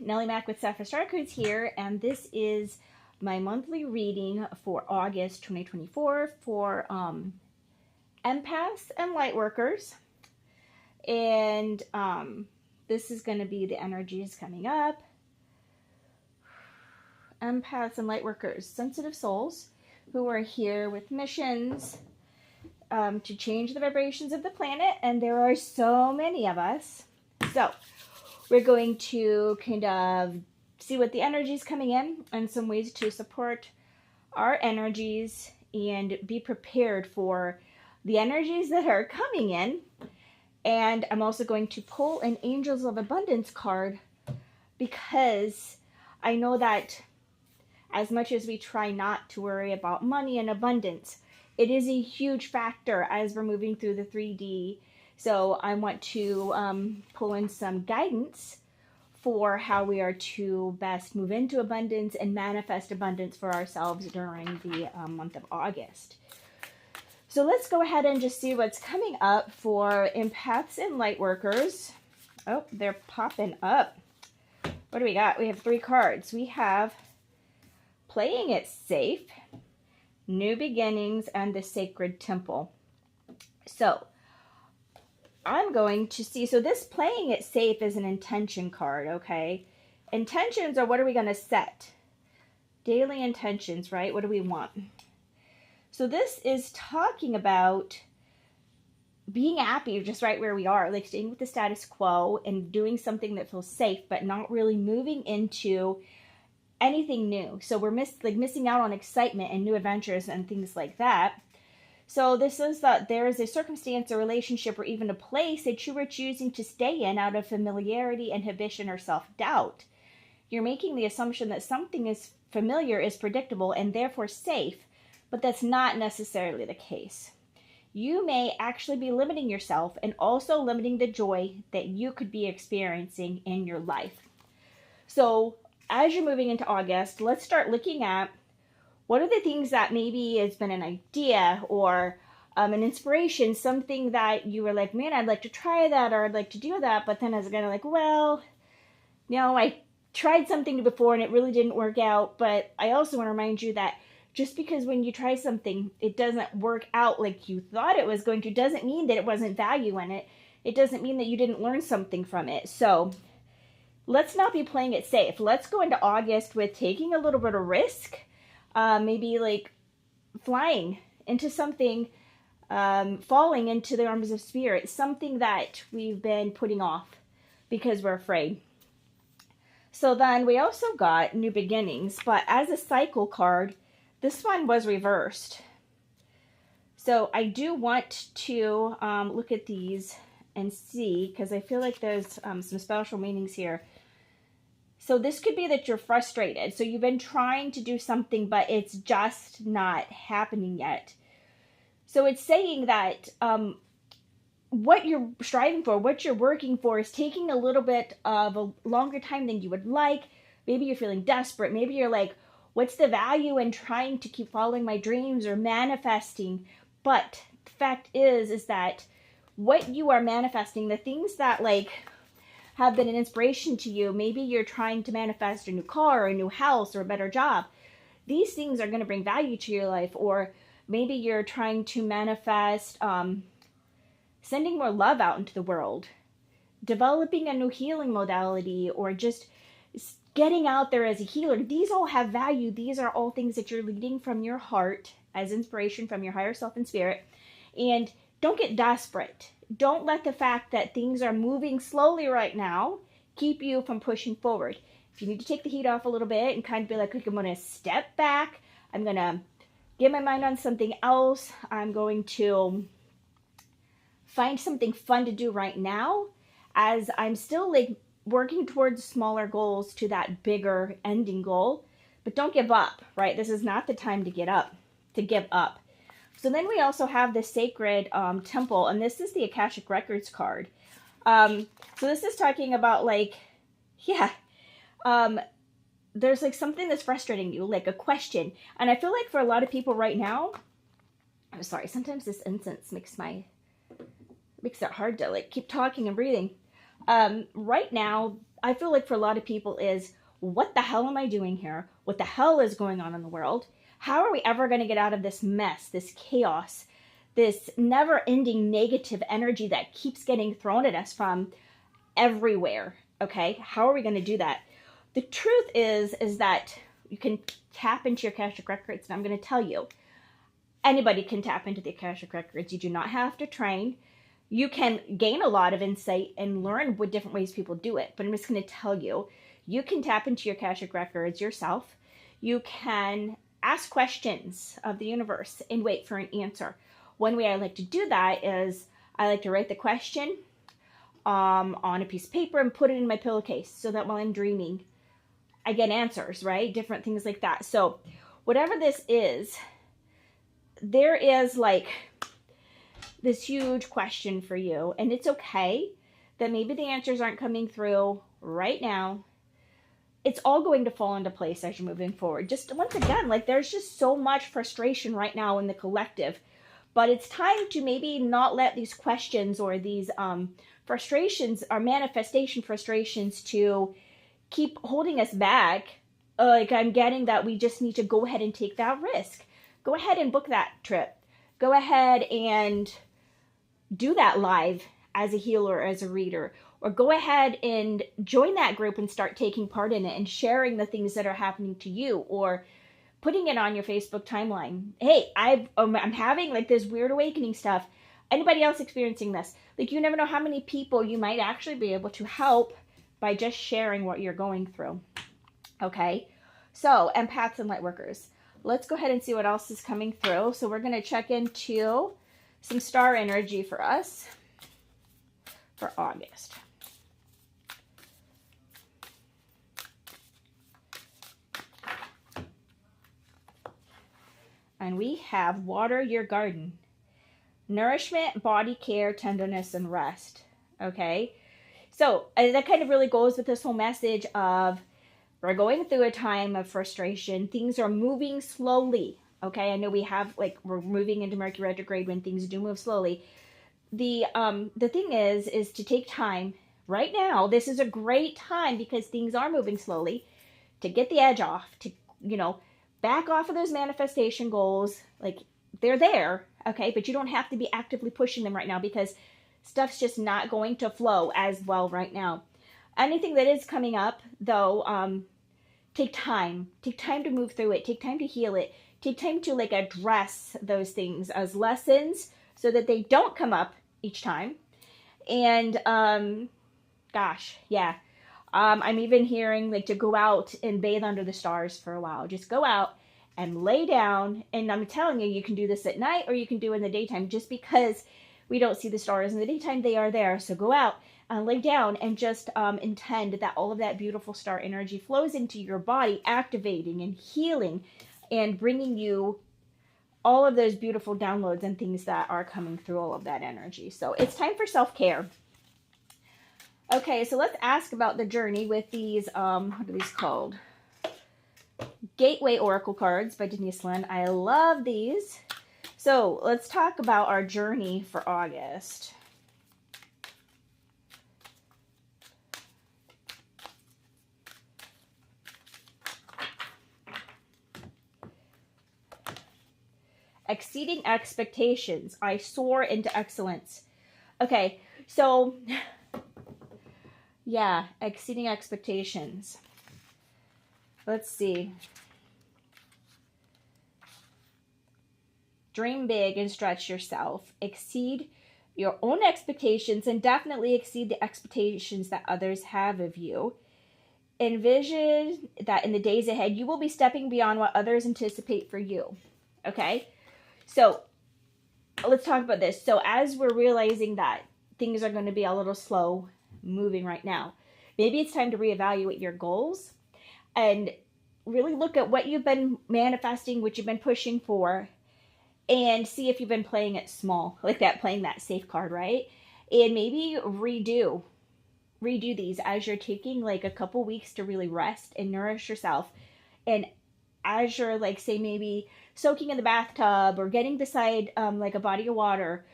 Nellie Mac with Sapphire Star Cards here, and this is my monthly reading for August 2024 for EmPaThS and Lightworkers. And this is going to be the energies coming up. EmPaThS and Lightworkers, sensitive souls who are here with missions to change the vibrations of the planet, and there are so many of us. So we're going to kind of see what the energy is coming in and some ways to support our energies and be prepared for the energies that are coming in. And I'm also going to pull an Angels of Abundance card because I know that as much as we try not to worry about money and abundance, it is a huge factor as we're moving through the 3D. So I want to pull in some guidance for how we are to best move into abundance and manifest abundance for ourselves during the month of August. So let's go ahead and just see what's coming up for EmPaThS and Lightworkers. Oh, they're popping up. What do we got? We have 3 cards. We have Playing It Safe, New Beginnings, and the Sacred Temple. So I'm going to see, so this Playing It Safe is an intention card, okay? Intentions are what are we going to set? Daily intentions, right? What do we want? So this is talking about being happy just right where we are, like staying with the status quo and doing something that feels safe, but not really moving into anything new. So we're missing out on excitement and new adventures and things like that. So this is that there is a circumstance, a relationship, or even a place that you are choosing to stay in out of familiarity, inhibition, or self-doubt. You're making the assumption that something is familiar, is predictable, and therefore safe, but that's not necessarily the case. You may actually be limiting yourself and also limiting the joy that you could be experiencing in your life. So as you're moving into August, let's start looking at what are the things that maybe has been an idea or an inspiration, something that you were like, man, I'd like to try that, or I'd like to do that, but then I was kind of like, well, you know, I tried something before and it really didn't work out. But I also want to remind you that just because when you try something, it doesn't work out like you thought it was going to, doesn't mean that it wasn't value in it. It doesn't mean that you didn't learn something from it. So let's not be playing it safe. Let's go into August with taking a little bit of risk. Maybe like flying into something, falling into the arms of spirit, something that we've been putting off because we're afraid. So then we also got New Beginnings, but as a cycle card, this one was reversed. So I do want to look at these and see, because I feel like there's some special meanings here. So this could be that you're frustrated. So you've been trying to do something, but it's just not happening yet. So it's saying that what you're striving for, what you're working for is taking a little bit of a longer time than you would like. Maybe you're feeling desperate. Maybe you're like, what's the value in trying to keep following my dreams or manifesting? But the fact is that what you are manifesting, the things that like have been an inspiration to you. Maybe you're trying to manifest a new car or a new house or a better job. These things are going to bring value to your life. Or maybe you're trying to manifest sending more love out into the world, developing a new healing modality, or just getting out there as a healer. These all have value. These are all things that you're leading from your heart as inspiration from your higher self and spirit. And don't get desperate. Don't let the fact that things are moving slowly right now keep you from pushing forward. If you need to take the heat off a little bit and kind of be like, okay, I'm going to step back. I'm going to get my mind on something else. I'm going to find something fun to do right now as I'm still like working towards smaller goals to that bigger ending goal. But don't give up, right? This is not the time to give up. So then we also have the Sacred Temple, and this is the Akashic Records card. So this is talking about like, there's like something that's frustrating you, like a question. And I feel like for a lot of people right now, I'm sorry, sometimes this incense makes it hard to like keep talking and breathing. Right now, I feel like for a lot of people is, what the hell am I doing here? What the hell is going on in the world? How are we ever going to get out of this mess, this chaos, this never-ending negative energy that keeps getting thrown at us from everywhere? Okay, how are we going to do that? The truth is that you can tap into your Akashic records, and I'm going to tell you, anybody can tap into the Akashic records. You do not have to train. You can gain a lot of insight and learn what different ways people do it. But I'm just going to tell you, you can tap into your Akashic records yourself. You can ask questions of the universe and wait for an answer. One way I like to do that is I like to write the question on a piece of paper and put it in my pillowcase so that while I'm dreaming, I get answers, right? Different things like that. So whatever this is, there is like this huge question for you, and it's okay that maybe the answers aren't coming through right now. It's all going to fall into place as you're moving forward. Just once again, like there's just so much frustration right now in the collective, but it's time to maybe not let these questions or these frustrations or manifestation frustrations to keep holding us back. Like I'm getting that we just need to go ahead and take that risk. Go ahead and book that trip. Go ahead and do that live as a healer, as a reader, or go ahead and join that group and start taking part in it and sharing the things that are happening to you, or putting it on your Facebook timeline. Hey, I'm having like this weird awakening stuff. Anybody else experiencing this? Like you never know how many people you might actually be able to help by just sharing what you're going through. Okay, so empaths and lightworkers. Let's go ahead and see what else is coming through. So we're going to check into some star energy for us for August. And we have water your garden. Nourishment, body care, tenderness, and rest. Okay, so that kind of really goes with this whole message of we're going through a time of frustration. Things are moving slowly. Okay, I know we're moving into Mercury retrograde when things do move slowly. The thing is to take time. Right now, this is a great time because things are moving slowly, to get the edge off, to, back off of those manifestation goals. Like they're there, okay, but you don't have to be actively pushing them right now because stuff's just not going to flow as well right now. Anything that is coming up, though, take time to move through it, take time to heal it, take time to like address those things as lessons so that they don't come up each time. And gosh, yeah, I'm even hearing like to go out and bathe under the stars for a while. Just go out and lay down, and I'm telling you, you can do this at night or you can do it in the daytime. Just because we don't see the stars in the daytime, they are there. So go out and lay down and just intend that all of that beautiful star energy flows into your body, activating and healing and bringing you all of those beautiful downloads and things that are coming through all of that energy. So it's time for self-care. Okay, so let's ask about the journey with these, what are these called? Gateway Oracle cards by Denise Lynn. I love these. So let's talk about our journey for August. Exceeding expectations. I soar into excellence. Okay, so yeah, exceeding expectations. Let's see. Dream big and stretch yourself. Exceed your own expectations and definitely exceed the expectations that others have of you. Envision that in the days ahead, you will be stepping beyond what others anticipate for you. Okay? So let's talk about this. So as we're realizing that things are going to be a little slow moving right now, maybe it's time to reevaluate your goals and really look at what you've been manifesting, what you've been pushing for, and see if you've been playing it small, like that, playing that safe card, right? And maybe redo these as you're taking like a couple weeks to really rest and nourish yourself. And as you're like, say, maybe soaking in the bathtub or getting beside like a body of water,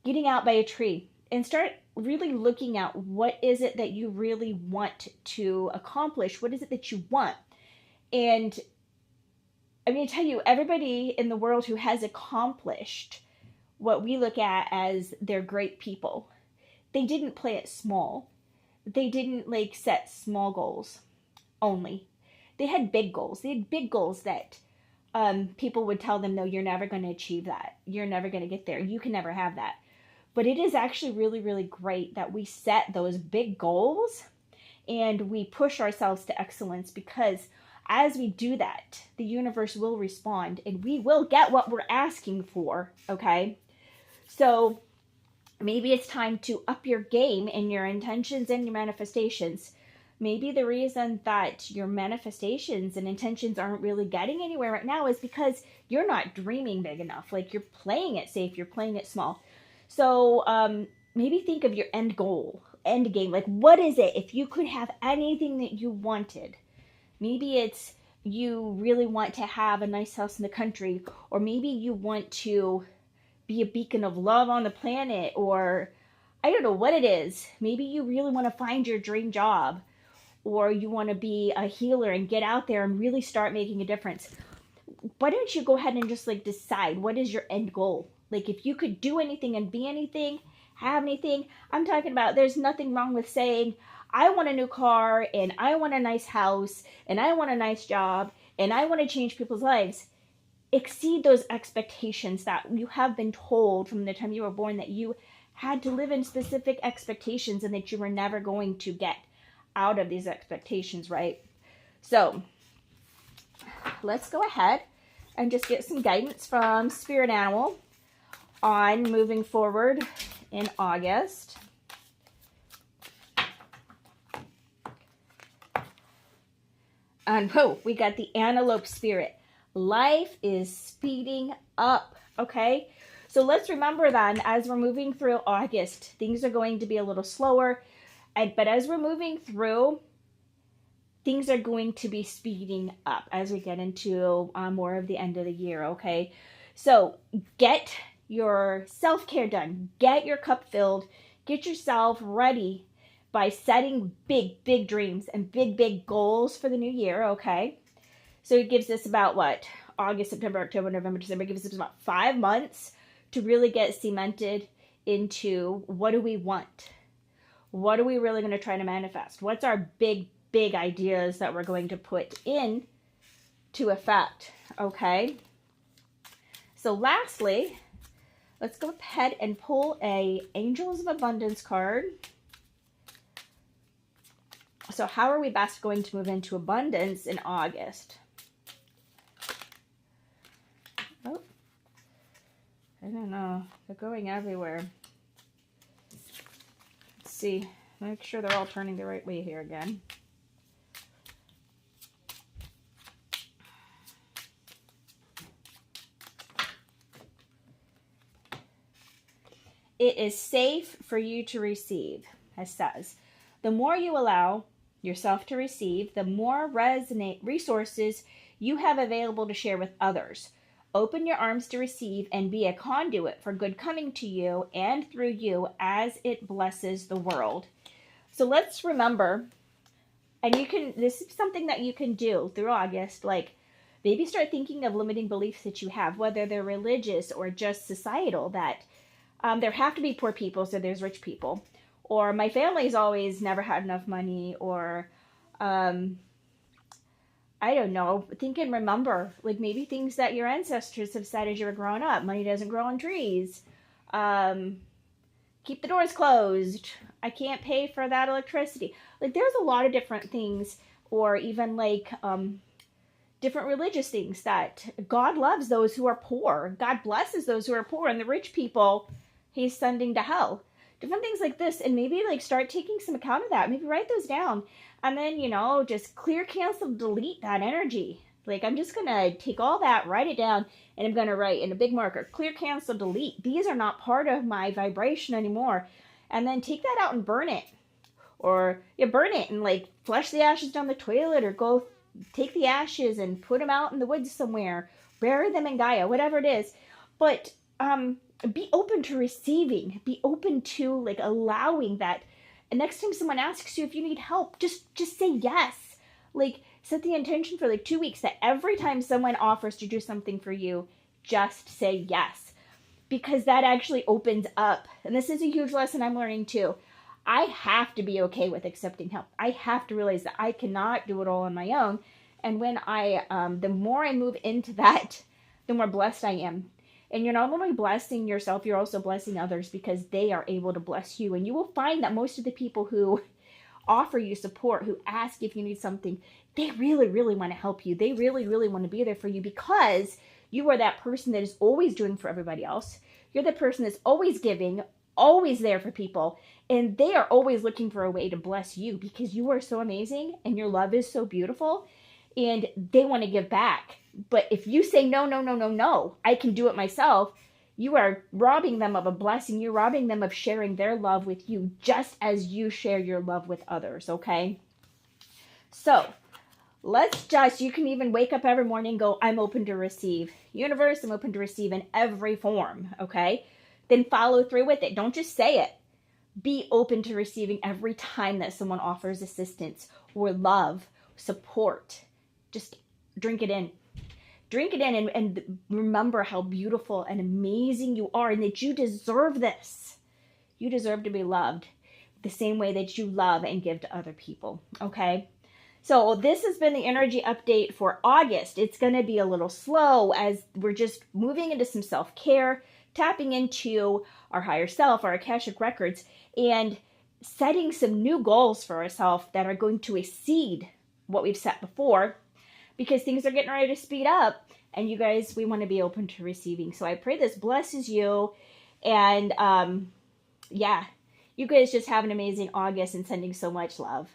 getting out by a tree, and start really looking at what is it that you really want to accomplish? What is it that you want? And I'm going to tell you, everybody in the world who has accomplished what we look at as they're great people, they didn't play it small. They didn't like set small goals only. They had big goals. They had big goals that people would tell them, no, you're never going to achieve that. You're never going to get there. You can never have that. But it is actually really, really great that we set those big goals and we push ourselves to excellence, because as we do that, the universe will respond and we will get what we're asking for, okay? So maybe it's time to up your game in your intentions and your manifestations. Maybe the reason that your manifestations and intentions aren't really getting anywhere right now is because you're not dreaming big enough. Like, you're playing it safe, you're playing it small. So maybe think of your end goal, end game. Like, what is it? If you could have anything that you wanted, maybe it's you really want to have a nice house in the country, or maybe you want to be a beacon of love on the planet, or I don't know what it is. Maybe you really want to find your dream job, or you want to be a healer and get out there and really start making a difference. Why don't you go ahead and just like decide what is your end goal? Like, if you could do anything and be anything, have anything, I'm talking about, there's nothing wrong with saying, I want a new car, and I want a nice house, and I want a nice job, and I want to change people's lives. Exceed those expectations that you have been told from the time you were born that you had to live in specific expectations and that you were never going to get out of these expectations, right? So let's go ahead and just get some guidance from Spirit Animal on moving forward in August. And we got the Antelope Spirit. Life is speeding up, okay? So let's remember then, as we're moving through August, things are going to be a little slower. But as we're moving through, things are going to be speeding up as we get into more of the end of the year, okay? So get your self-care done. Get your cup filled. Get yourself ready by setting big, big dreams and big, big goals for the new year, okay? So it gives us about what? August, September, October, November, December. It gives us about 5 months to really get cemented into what do we want? What are we really going to try to manifest? What's our big, big ideas that we're going to put in to effect, okay? So lastly, let's go ahead and pull a Angels of Abundance card. So how are we best going to move into abundance in August? Oh, I don't know. They're going everywhere. Let's see. Make sure they're all turning the right way here again. It is safe for you to receive, it says. The more you allow yourself to receive, the more resources you have available to share with others. Open your arms to receive and be a conduit for good coming to you and through you as it blesses the world. So let's remember, and this is something that you can do through August, like maybe start thinking of limiting beliefs that you have, whether they're religious or just societal, that there have to be poor people, so there's rich people. Or my family's always never had enough money, or I don't know, think and remember, like maybe things that your ancestors have said as you were growing up. Money doesn't grow on trees. Keep the doors closed. I can't pay for that electricity. Like there's a lot of different things, or even like different religious things, that God loves those who are poor. God blesses those who are poor, and the rich people he's sending to hell. Different things like this, and maybe like start taking some account of that. Maybe write those down, and then, you know, just clear, cancel, delete that energy. Like, I'm just gonna take all that, write it down, and I'm gonna write in a big marker, clear, cancel, delete. These are not part of my vibration anymore. And then take that out and burn it, or burn it and like flush the ashes down the toilet, or go take the ashes and put them out in the woods somewhere, bury them in Gaia, whatever it is. But be open to receiving, be open to like allowing that. And next time someone asks you if you need help, just say yes. Like set the intention for like 2 weeks that every time someone offers to do something for you, just say yes. Because that actually opens up. And this is a huge lesson I'm learning too. I have to be okay with accepting help. I have to realize that I cannot do it all on my own. And when the more I move into that, the more blessed I am. And you're not only blessing yourself, you're also blessing others because they are able to bless you. And you will find that most of the people who offer you support, who ask if you need something, they really, really want to help you. They really, really want to be there for you because you are that person that is always doing for everybody else. You're the person that's always giving, always there for people. And they are always looking for a way to bless you because you are so amazing and your love is so beautiful. And they want to give back. But if you say, no, no, no, no, no, I can do it myself, you are robbing them of a blessing. You're robbing them of sharing their love with you just as you share your love with others, okay? So you can even wake up every morning and go, I'm open to receive. Universe, I'm open to receive in every form, okay? Then follow through with it. Don't just say it. Be open to receiving every time that someone offers assistance or love, support. Just drink it in. Drink it in and remember how beautiful and amazing you are and that you deserve this. You deserve to be loved the same way that you love and give to other people, okay? So this has been the energy update for August. It's going to be a little slow as we're just moving into some self-care, tapping into our higher self, our Akashic records, and setting some new goals for ourselves that are going to exceed what we've set before, because things are getting ready to speed up, and you guys, we want to be open to receiving. So I pray this blesses you, and yeah, you guys just have an amazing August and sending so much love.